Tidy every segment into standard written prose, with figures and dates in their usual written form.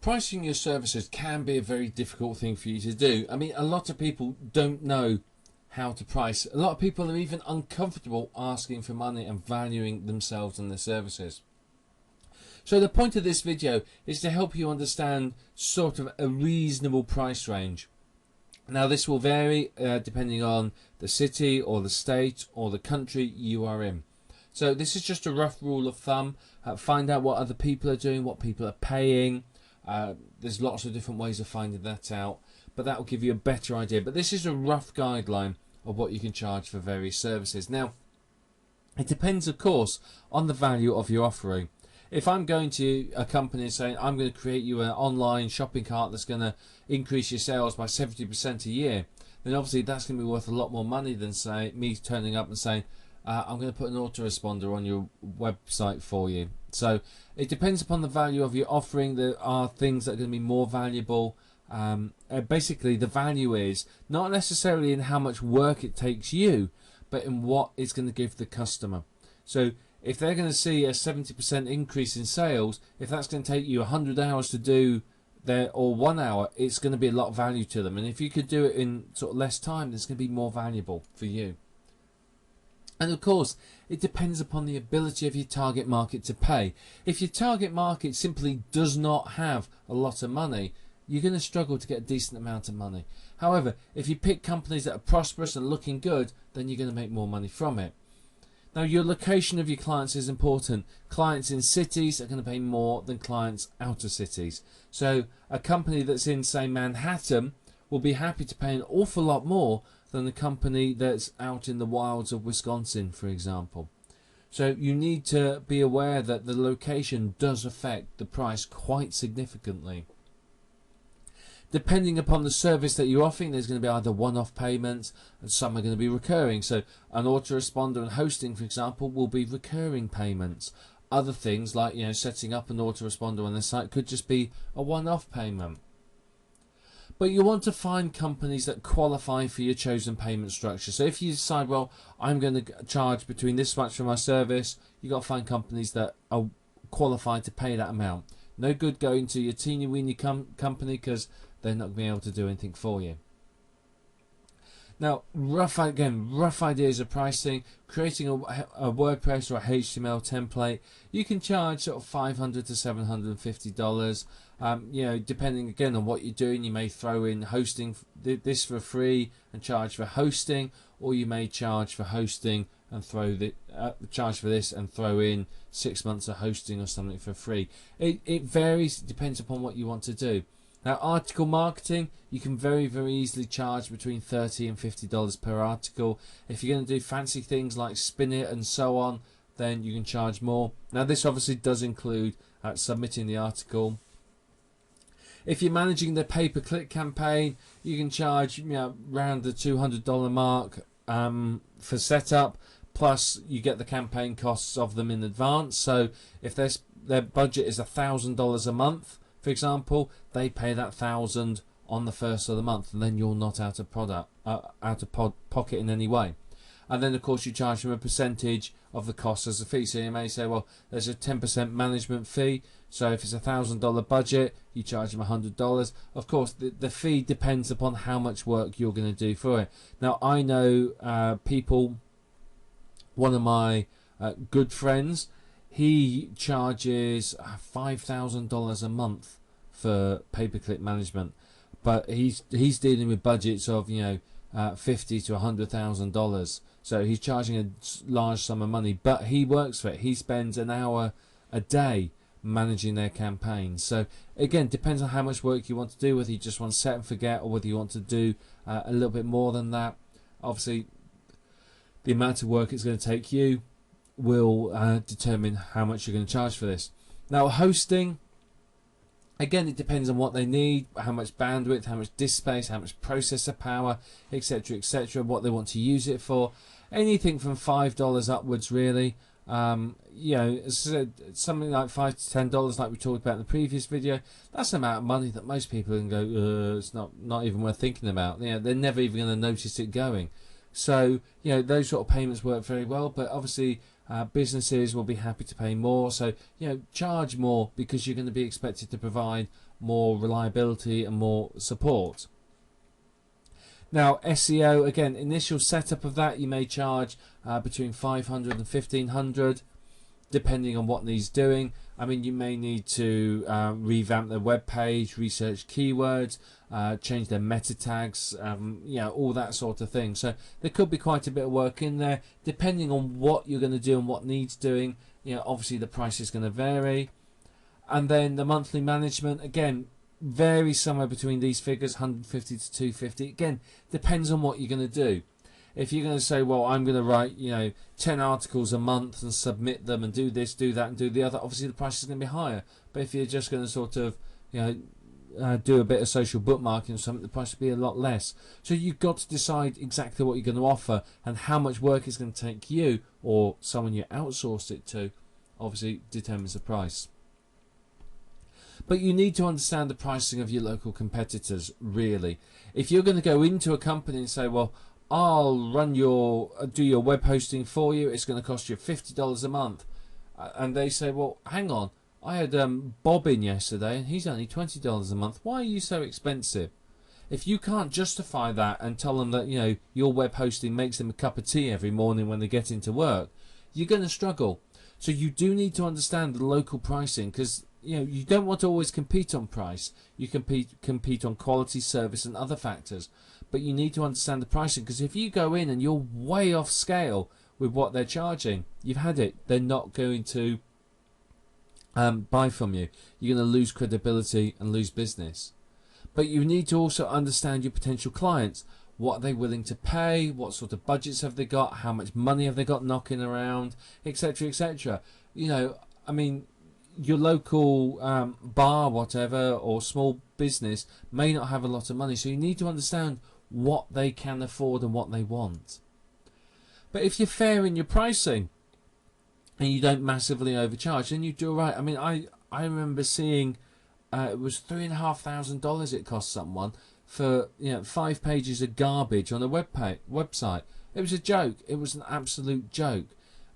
Pricing your services can be a very difficult thing for you to do. I mean, a lot of people don't know how to price. A lot of people are even uncomfortable asking for money and valuing themselves and their services. So the point of this video is to help you understand sort of a reasonable price range. Now this will vary depending on the city or the state or the country you are in. So this is just a rough rule of thumb. Find out what other people are doing, what people are paying. There's lots of different ways of finding that out, but that will give you a better idea. But this is a rough guideline of what you can charge for various services. Now, it depends, of course, on the value of your offering. If I'm going to a company and saying I'm going to create you an online shopping cart that's going to increase your sales by 70% a year, then obviously that's going to be worth a lot more money than say me turning up and saying I'm going to put an autoresponder on your website for you. So it depends upon the value of your offering. There are things that are going to be more valuable. Basically the value is not necessarily in how much work it takes you, but in what it's going to give the customer. So if they're going to see a 70% increase in sales, if that's going to take you 100 hours to do or 1 hour, it's going to be a lot of value to them. And if you could do it in sort of less time, it's going to be more valuable for you. And of course, it depends upon the ability of your target market to pay. If your target market simply does not have a lot of money, you're going to struggle to get a decent amount of money. However, if you pick companies that are prosperous and looking good, then you're going to make more money from it. Now, your location of your clients is important. Clients in cities are going to pay more than clients out of cities. So a company that's in, say, Manhattan will be happy to pay an awful lot more than a company that's out in the wilds of Wisconsin, for example. So you need to be aware that the location does affect the price quite significantly. Depending upon the service that you're offering, there's going to be either one-off payments and some are going to be recurring. So an autoresponder and hosting, for example, will be recurring payments. Other things like, setting up an autoresponder on the site could just be a one-off payment. But you want to find companies that qualify for your chosen payment structure. So if you decide, well, I'm going to charge between this much for my service, you've got to find companies that are qualified to pay that amount. No good going to your teeny-weeny company because they're not going to be able to do anything for you. Now, rough ideas of pricing. Creating a WordPress or a HTML template, you can charge sort of $500 to $750. Depending again on what you're doing, you may throw in hosting this for free and charge for hosting, or you may charge for hosting and charge for this and throw in 6 months of hosting or something for free. It varies, depends upon what you want to do. Now, article marketing, you can very, very easily charge between $30 and $50 per article. If you're going to do fancy things like spin it and so on, then you can charge more. Now, this obviously does include submitting the article. If you're managing the pay-per-click campaign, you can charge around the $200 mark for setup. Plus, you get the campaign costs of them in advance. So, if their budget is $1,000 a month, for example, they pay that $1,000 on the first of the month, and then you're not out of pocket in any way. And then, of course, you charge them a percentage of the cost as a fee. So you may say, well, there's a 10% management fee. So if it's a $1,000 budget, you charge them $100. Of course, the fee depends upon how much work you're going to do for it. Now, I know people. One of my good friends, he charges $5,000 a month for pay-per-click management, but he's dealing with budgets of $50,000 to $100,000. So he's charging a large sum of money, but he works for it. He spends an hour a day managing their campaigns. So again, depends on how much work you want to do, whether you just want to set and forget or whether you want to do a little bit more than that. Obviously, the amount of work it's going to take you will determine how much you're going to charge for this. Now, hosting, again, it depends on what they need, how much bandwidth, how much disk space, how much processor power, etc., what they want to use it for. Anything from $5 upwards, really. Something like $5 to $10, like we talked about in the previous video. That's the amount of money that most people can go, it's not even worth thinking about. They're never even going to notice it going. So, those sort of payments work very well, but obviously Businesses will be happy to pay more, so charge more because you're going to be expected to provide more reliability and more support. Now SEO, again, initial setup of that, you may charge between 500 and 1500 depending on what needs doing. I mean, you may need to revamp their web page, research keywords, change their meta tags, all that sort of thing. So there could be quite a bit of work in there, depending on what you're going to do and what needs doing. Obviously the price is going to vary. And then the monthly management, again, varies somewhere between these figures, 150 to 250. Again, depends on what you're going to do. If you're going to say, well, I'm going to write 10 articles a month and submit them and do this, do that and do the other, obviously the price is going to be higher. But if you're just going to sort of do a bit of social bookmarking or something, the price will be a lot less. So you've got to decide exactly what you're going to offer and how much work it's going to take you or someone you outsource it to, obviously determines the price. But you need to understand the pricing of your local competitors, really. If you're going to go into a company and say, well, I'll do your web hosting for you, it's going to cost you $50 a month, and they say, well, hang on, I had Bob in yesterday and he's only $20 a month, why are you so expensive? If you can't justify that and tell them that your web hosting makes them a cup of tea every morning when they get into work, you're going to struggle. So you do need to understand the local pricing, because you don't want to always compete on price. You compete on quality, service and other factors. But you need to understand the pricing, because if you go in and you're way off scale with what they're charging, you've had it. They're not going to buy from you. You're going to lose credibility and lose business. But you need to also understand your potential clients. What are they willing to pay? What sort of budgets have they got? How much money have they got knocking around? Etc. etc. I mean, your local bar, whatever, or small business may not have a lot of money, so you need to understand what they can afford and what they want. But if you're fair in your pricing and you don't massively overcharge, then you do all right. I mean, I remember seeing it was $3,500 it cost someone for 5 pages of garbage on a website. It was a joke. It was an absolute joke.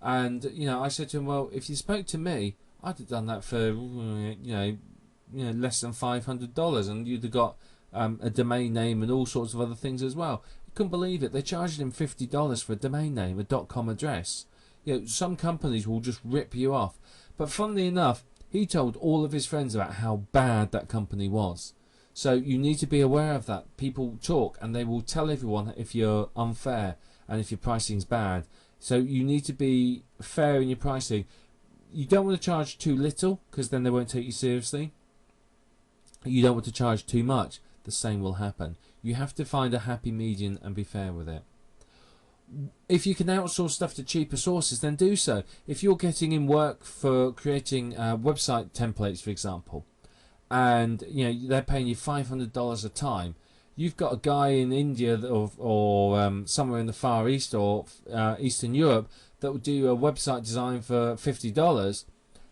And I said to him, well, if you spoke to me, I'd have done that for less than $500, and you'd have got a domain name and all sorts of other things as well. You couldn't believe it. They charged him $50 for a domain name, a .com address. Some companies will just rip you off. But funnily enough, he told all of his friends about how bad that company was. So you need to be aware of that. People talk and they will tell everyone if you're unfair and if your pricing's bad. So you need to be fair in your pricing. You don't want to charge too little, because then they won't take you seriously. You don't want to charge too much. The same will happen. You have to find a happy median and be fair with it. If you can outsource stuff to cheaper sources, then do so. If you're getting in work for creating website templates, for example, and they're paying you $500 a time, you've got a guy in India or somewhere in the Far East or Eastern Europe that will do a website design for $50,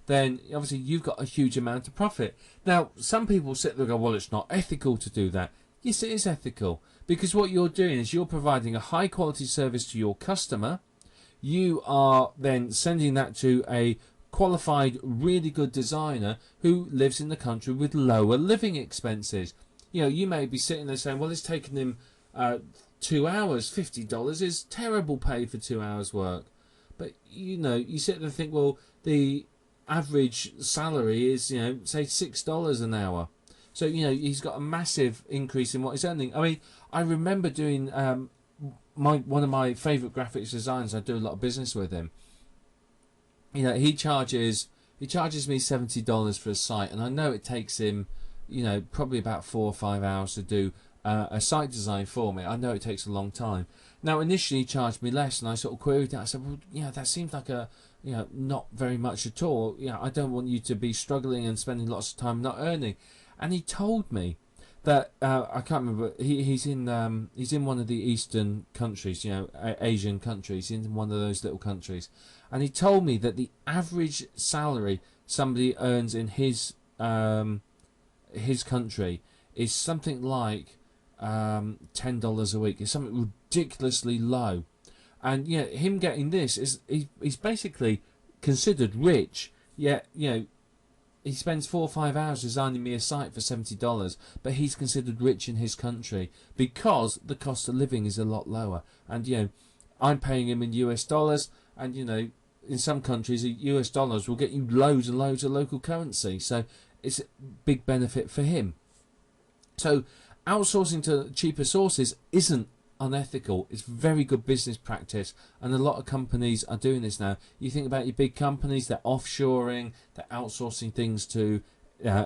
then obviously you've got a huge amount of profit. Now, some people sit there and go, well, it's not ethical to do that. Yes, it is ethical, because what you're doing is you're providing a high quality service to your customer. You are then sending that to a qualified, really good designer who lives in the country with lower living expenses. You may be sitting there saying, well, it's taken him 2 hours. $50 is terrible pay for 2 hours work. But you sit there and think, well, the average salary is say $6 an hour. So he's got a massive increase in what he's earning. I mean, I remember doing one of my favourite graphics designers. I do a lot of business with him. He charges me $70 for a site, and I know it takes him probably about 4 or 5 hours to do a site design for me. I know it takes a long time. Now, initially he charged me less, and I sort of queried that. I said, well, that seems like not very much at all. I don't want you to be struggling and spending lots of time not earning. And he told me that I can't remember. He's in one of the Eastern countries, Asian countries, in one of those little countries, and he told me that the average salary somebody earns in his country is something like $10 a week. It's something ridiculously low. And him getting this is he's basically considered rich. Yet he spends 4 or 5 hours designing me a site for $70, but he's considered rich in his country because the cost of living is a lot lower. And I'm paying him in US dollars, and in some countries US dollars will get you loads and loads of local currency, so it's a big benefit for him. So outsourcing to cheaper sources isn't unethical. It's very good business practice, and a lot of companies are doing this now. You think about your big companies, they're offshoring, they're outsourcing things to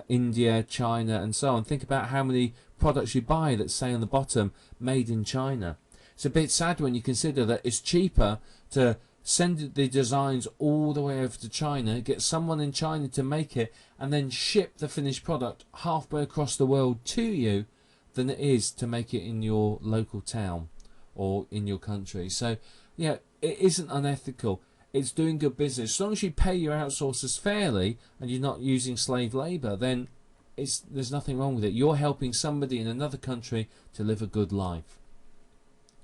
India, China and so on. Think about how many products you buy that say on the bottom made in China. It's a bit sad when you consider that it's cheaper to send the designs all the way over to China, get someone in China to make it, and then ship the finished product halfway across the world to you, than it is to make it in your local town or in your country. So it isn't unethical. It's doing good business. As long as you pay your outsourcers fairly and you're not using slave labour, then there's nothing wrong with it. You're helping somebody in another country to live a good life.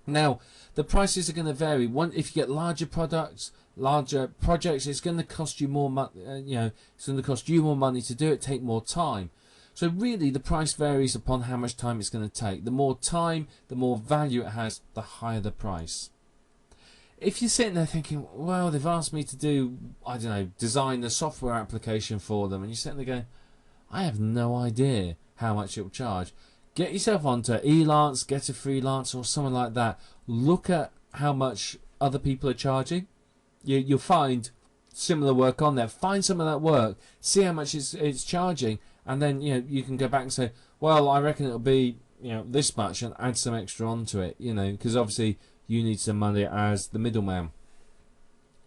Now, the prices are going to vary. If you get larger products, larger projects, it's going to cost you more money. It's going to cost you more money to do it, take more time. So really, the price varies upon how much time it's going to take. The more time, the more value it has, the higher the price. If you're sitting there thinking, well, they've asked me to do, I don't know, design the software application for them, and you're sitting there going, I have no idea how much it will charge. Get yourself onto Elance, Get a Freelance, or something like that. Look at how much other people are charging. You'll find similar work on there. Find some of that work, see how much it's charging, and then you can go back and say, well, I reckon it'll be this much, and add some extra onto it, because obviously you need some money as the middleman.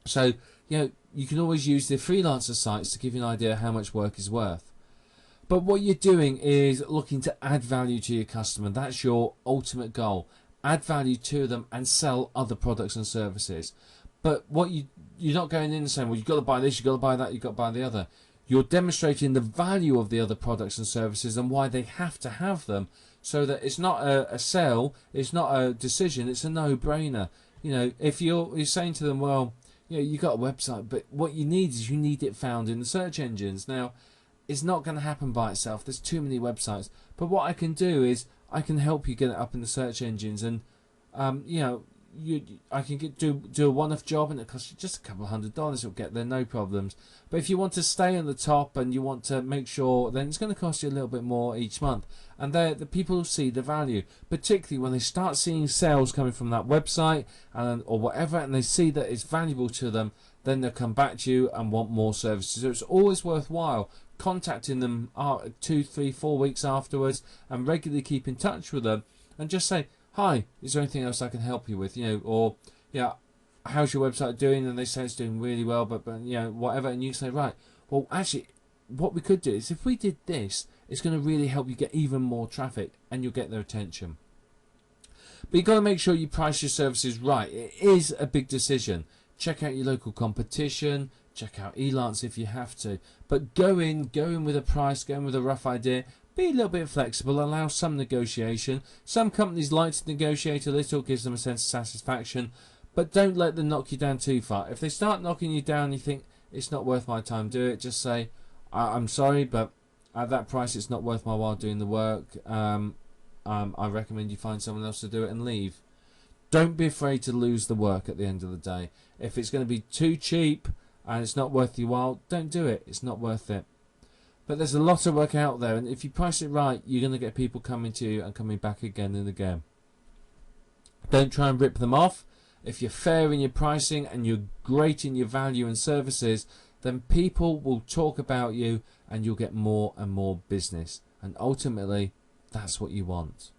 So you can always use the freelancer sites to give you an idea how much work is worth. But what you're doing is looking to add value to your customer. That's your ultimate goal. Add value to them and sell other products and services. But you're not going in and saying, well, you've got to buy this, you've got to buy that, you've got to buy the other. You're demonstrating the value of the other products and services and why they have to have them, so that it's not a sell, it's not a decision, it's a no-brainer. If you're saying to them, well, you've got a website, but what you need is it found in the search engines. Now, it's not going to happen by itself. There's too many websites. But what I can do is I can help you get it up in the search engines, and I can do a one-off job, and it costs you just a couple of $100. It'll get there, no problems. But if you want to stay on the top and you want to make sure, then it's going to cost you a little bit more each month. And the people will see the value, particularly when they start seeing sales coming from that website or whatever, and they see that it's valuable to them. Then they'll come back to you and want more services. So it's always worthwhile contacting them 2, 3, 4 weeks afterwards, and regularly keep in touch with them and just say, hi, is there anything else I can help you with? Or how's your website doing? And they say it's doing really well, but whatever. And you say, right, well, actually, what we could do is if we did this, it's going to really help you get even more traffic, and you'll get their attention. But you've got to make sure you price your services right. It is a big decision. Check out your local competition. Check out Elance if you have to. But go in with a price, go in with a rough idea. Be a little bit flexible, allow some negotiation. Some companies like to negotiate a little, gives them a sense of satisfaction, but don't let them knock you down too far. If they start knocking you down and you think it's not worth my time, do it. Just say, I'm sorry, but at that price it's not worth my while doing the work. I recommend you find someone else to do it and leave. Don't be afraid to lose the work at the end of the day. If it's going to be too cheap and it's not worth your while, don't do it. It's not worth it. But there's a lot of work out there, and if you price it right, you're going to get people coming to you and coming back again and again. Don't try and rip them off. If you're fair in your pricing and you're great in your value and services, then people will talk about you and you'll get more and more business. And ultimately, that's what you want.